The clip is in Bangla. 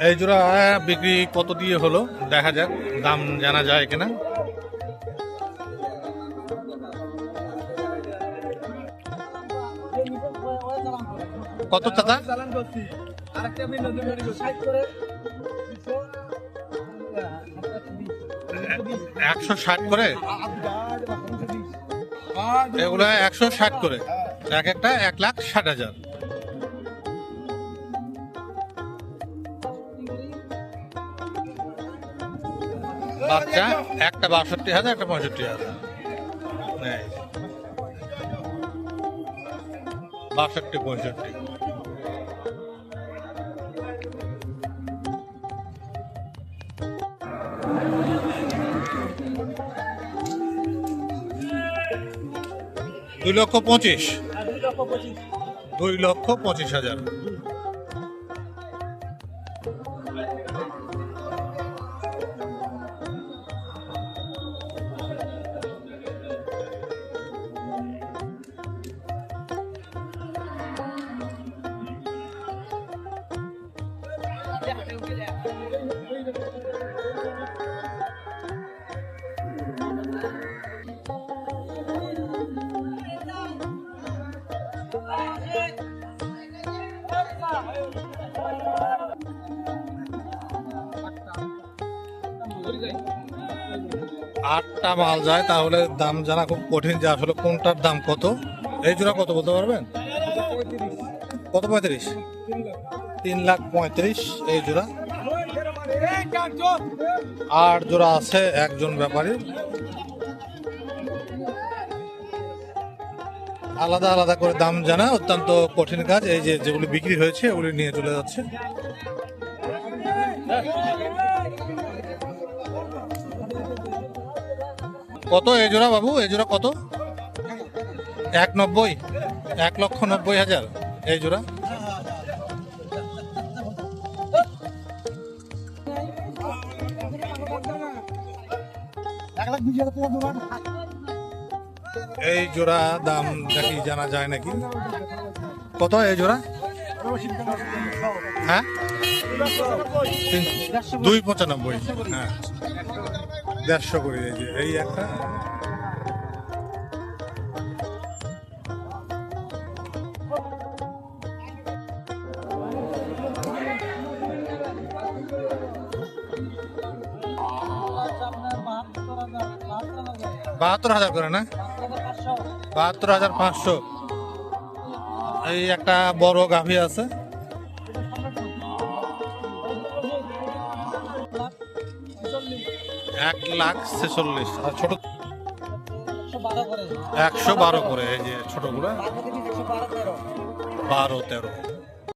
এই জোড়া বিক্রি কত দিয়ে হলো দেখা যাক, দাম জানা যায় কিনা। কত চাচা? 160 করে, এগুলো 160 করে, এক একটা 1,60,000। বাচ্চা একটা 62,000, একটা 65,000। 62-65। $2,25,000। 2,25,000। আটটা মাল যায়, তাহলে দাম জানা খুব কঠিন যে আসলে কোনটার দাম কত। এই জোড়া কত বলতে পারবেন? কত? 35। 3,35,000 এই জোড়া। আর জোড়া আছে একজন ব্যাপারী। আলাদা আলাদা করে দাম জানা অত্যন্ত কঠিন কাজ। এই যে যেগুলি বিক্রি হয়েছে ওগুলি নিয়ে চলে যাচ্ছে। কত এই জোড়া বাবু? এই জোড়া কত? 1,90,000। 1,90,000 এই জোড়া। এই জোড়া দাম নাকি জানা যায় নাকি? কত এই জোড়া? হ্যাঁ, 2,95,000। হ্যাঁ, 150 করে। এই যে এই একটা। $72,000 করে না? 72,500। এই একটা বড় গাভী আছে। $1,46,000। আর ছোট 112 করে। এই যে ছোটগুলো 12-13।